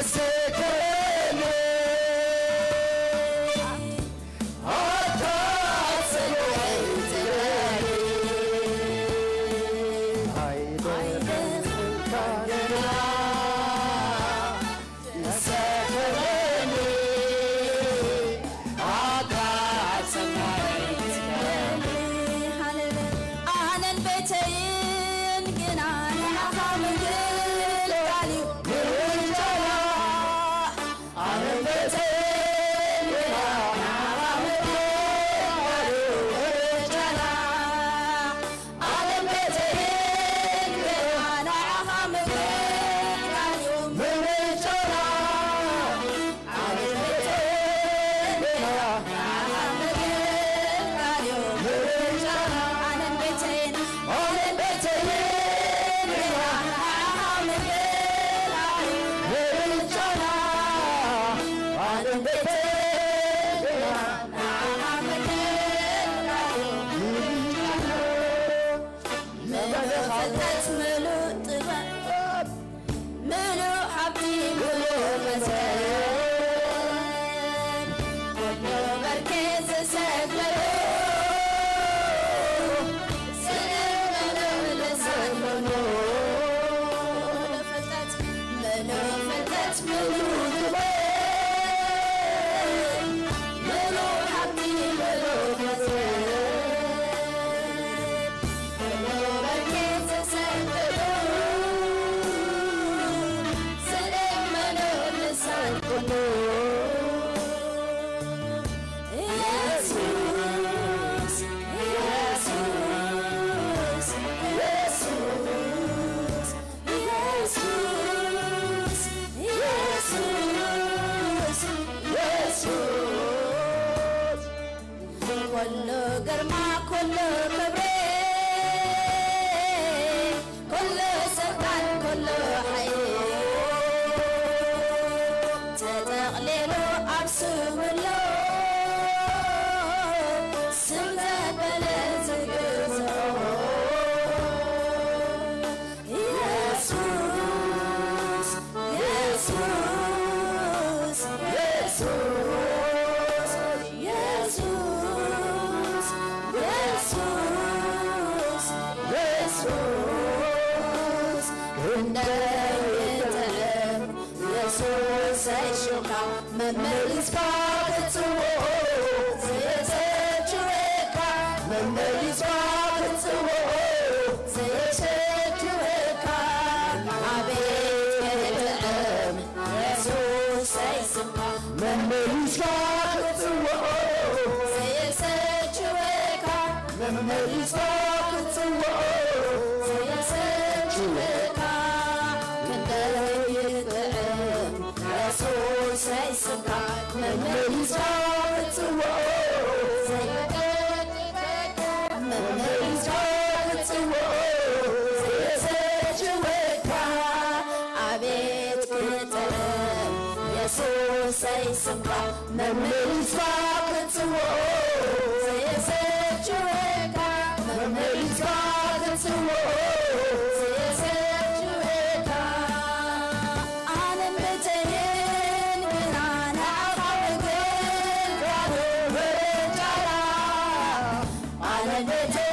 Yes. እንደየተም ኢየሱስ አይሾካ መመሊስ ባክጽዎ ዘየሰችዌካ መመሊስ ባክጽዎ ዘየሰችዌካ አቤት የተም ኢየሱስ አይስማ መመሊስ ባክጽዎ ዘየሰችዌካ መመሊስ ባክጽዎ ዘየሰችዌካ እንደየተም ኢየሱስ አይስማ መመሊስ ባክጽዎ ዘየሰችዌካ መመሊስ ባክጽዎ ዘየሰችዌካ አቤት ከተም ኢየሱስ አይስማ መመሊስ ባክጽዎ ዘየሰችዌካ መመሊስ ባክጽዎ ዘየሰችዌካ ዓለም ቤተየን ብርሃን አኻወገን ጋዶ በረጃራ ዓለም ቤተየን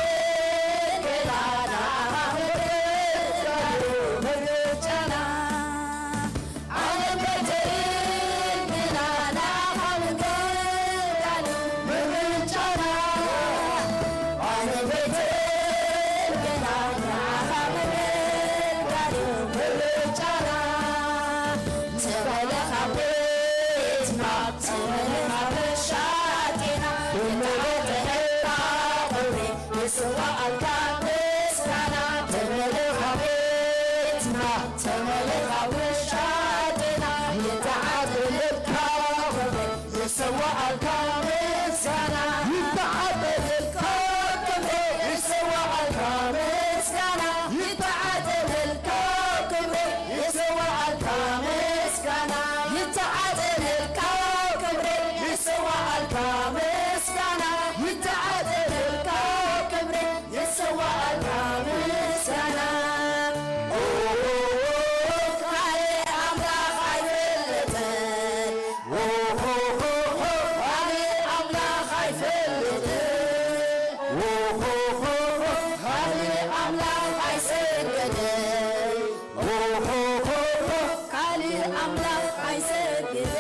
ገላና አኻወገን ጋዶ በረጃራ ዓለም ቤተየን ብርሃን አኻወገን ጋዶ በረጃራ ዓለም ቤተየን ገላና አኻወገን ጋዶ በረጃራ ተመለኻ ቤትና ተመለኻ በሻጤና የተዓተነካ ቆሬ የሰዋዕልካ ምስጋና ተመለኻ ቤትና ተመለኻ በሻጤና የተዓተነካ ቆሬ የሰዋዕልካ ምስጋና ይተዓተነካ ክብሬ የሰዋዕልካ ምስጋና ይተዓተነካ ክብሬ የሰዋዕልካ ምስጋና ይተዓተነካ ክብሬ የሰዋዕልካ ምስጋና ይተዓተነካ ክብሬ የሰዋዕልካ ምስጋና ካሊእ ኣምላኽ ኣይፈልጥን ካሊእ ኣምላኽ ኣይፈልጥን ካሊእ ኣምላኽ ኣይሰግድን ካሊእ ኣምላኽ ኣይሰግድን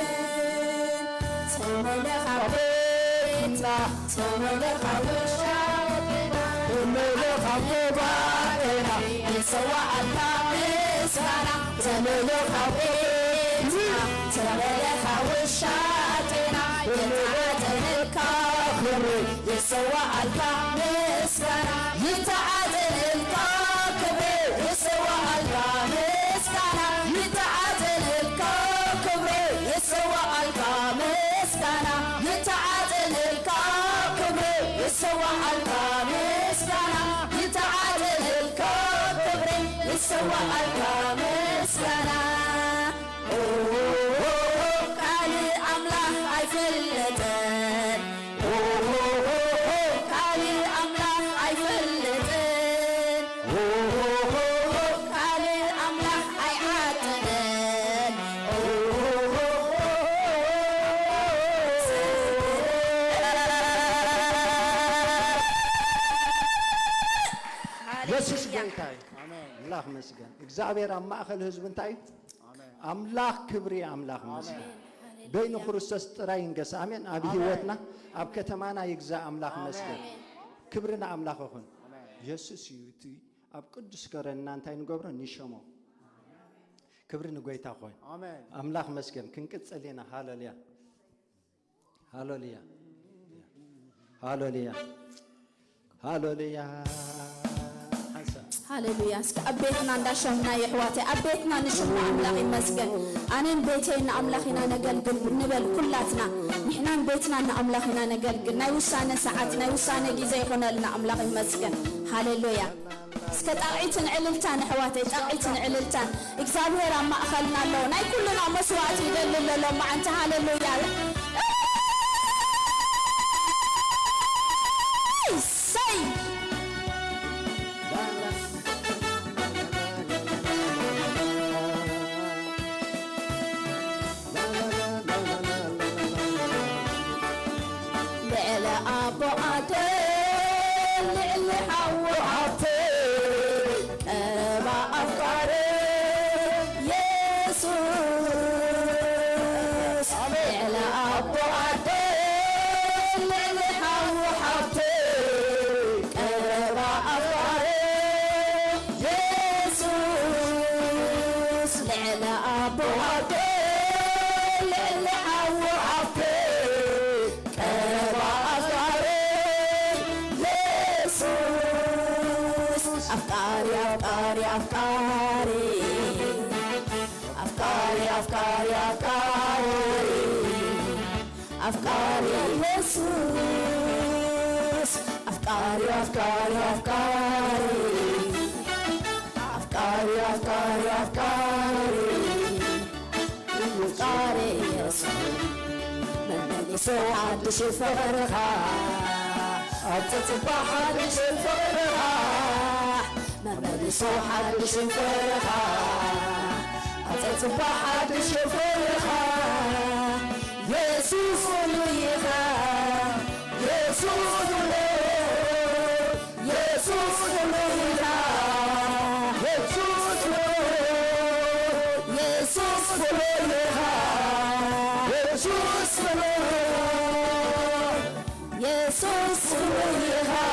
ተመለኻ ቤትና ተመለኻ በሻጤና ተመለኻ ጉባኤና የሰዋዕልካ ምስጋና ተመለኻ ቤትና ተመለኻ በሻጤና የተዓተነካ ክብሪ የሰዋዕልካ ምስጋና ይተዓተነካ ክብሪ የሰዋዕልካ ምስጋና ይተዓተነካ ክብሪ የሰዋዕልካ ምስጋና ይተዓተነካ ክብሪ የሰዋዕልካ ምስጋና ይተዓተነካ ክብሪ የሰዋዕልካ ምስጋና ካሊእ ኣምላኽ ኣይፈልጥን ካሊእ ኣምላኽ ኣይፈልጥን ካሊእ ኣምላኽ ኣይዓጥንን ኢየሱስ ጌታ አምላክ መስገን እግዚአብሔር ኣብ ማእኸል ህዝቢ እንታይ ኣምላኽ ክብሪ ኣምላኽ መስገን በይኑ ክርስቶስ ጥራይ እንገስ ኣሜን ኣብ ህይወትና ኣብ ከተማና ይግዛእ ኣምላኽ መስገን ክብርና ኣምላኽ ይኹን ኢየሱስ እዩ እቲ ኣብ ቅዱስ ከረና እንታይ ንገብሮ ንሸሞ ክብሪ ንጎይታ ይኹን አሜን ኣምላኽ መስገን ክንቅፅል ኢና ሃሌሉያ ሃሌሉያ ሃሌሉያ ሃሌሉያ هاليلويا أبيتنا ندشمنا يحواتي أبيتنا نشمنا أملاقي مسجن أنا بيتنا أملاقينا نقلقل نبل كلاتنا نحنا بيتنا أملاقينا نقلقل نيوسانا ساعتنا نيوسانا جزء هنا لنا أملاقي مسجن هاليلويا سكت أعيتن عللتان حواتي أعيتن عللتان إكسابير ما أخلنا له ناي كلنا مسواتي دلل له مع أنت هاليلويا أبو عدل اللي حوعتي أبا أفكاري ኢየሱስ ልዕለ ኣቦ ኣዴ ልዕሊ ሓዊ ሓፍቴ ቀረባ ኣፍቃሪ ኢየሱስ ኣፍቃሪ ኣፍቃሪ ኣፍቃሪ أفكاري أفكاري أفكاري أفكاري يسوس أفكاري أفكاري أفكاري أفكاري أفكاري أفكاري أفكاري يسوس من يسوع عدش الفرحة أتصبح عدش الفرحة من يسوع عدش الفرحة أتصبح عدش الفرحة يسوس وليها يسوس وليها يسوس وليها يسوس وليها يسوس وليها يسوس وليها يسوس وليها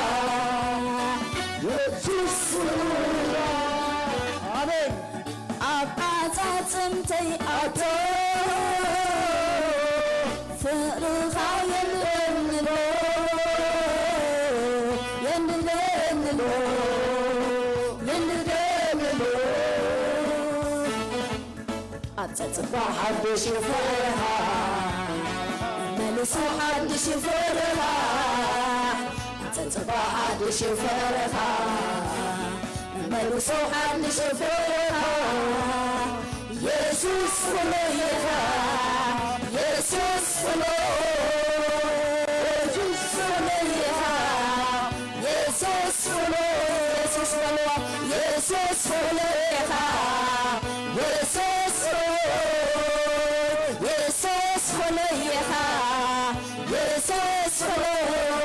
يسوس وليها آمين أبعتمتي أتو فرخا يندلو يندلو يندلو أتصبح حدش فرحة ملسو حدش فرحة أتصبح حدش فرحة ملسو حدش فرحة يسوس وليها يسوس وليها يسوس وليها يسوس وليها يسوس وليها يسوس وليها يسوس وليها يسوس وليها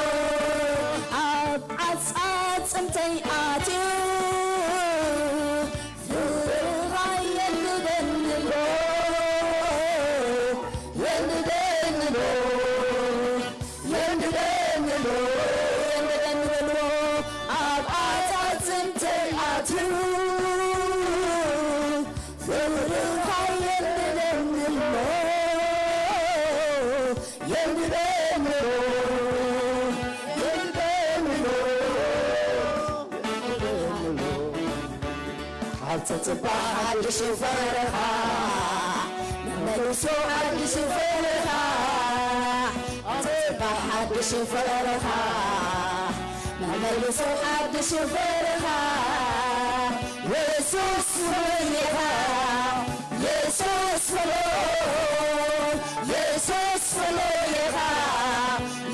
أبعد أمتي آتي تصبح عدش فرحة ملسو عدش فرحة تصبح عدش فرحة ملسو عدش فرحة يسوس وليها يسوس وليها يسوس وليها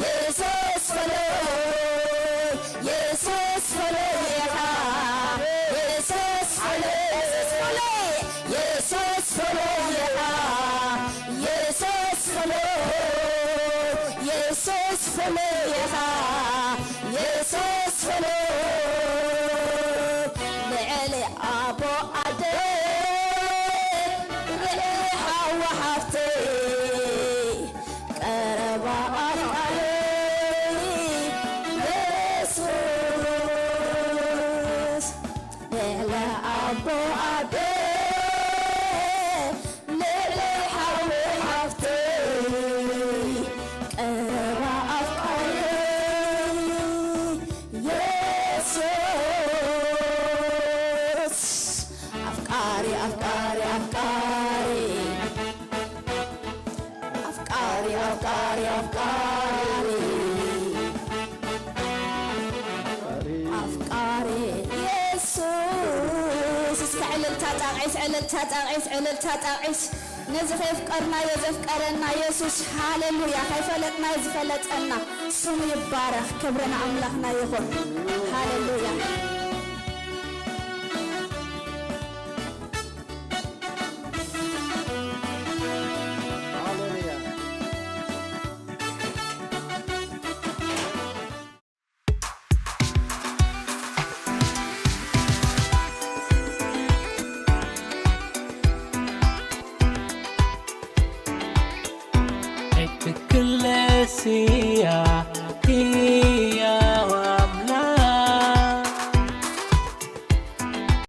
يسوس وليها يسوس وليها يسوس يسوس فليها يسوس فليها يسوس فليها يسوس فليها لعلي أبو أدين ريحة وحفتي قربا أفعالي يسوس لعلي أبو أدين عللتا تعيس نزخ يفقرنا يزفقرنا يسوس هاليلويا كيفلتنا يزفلتنا سم يبارك كبرنا أملاكنا يخون هاليلويا كل سي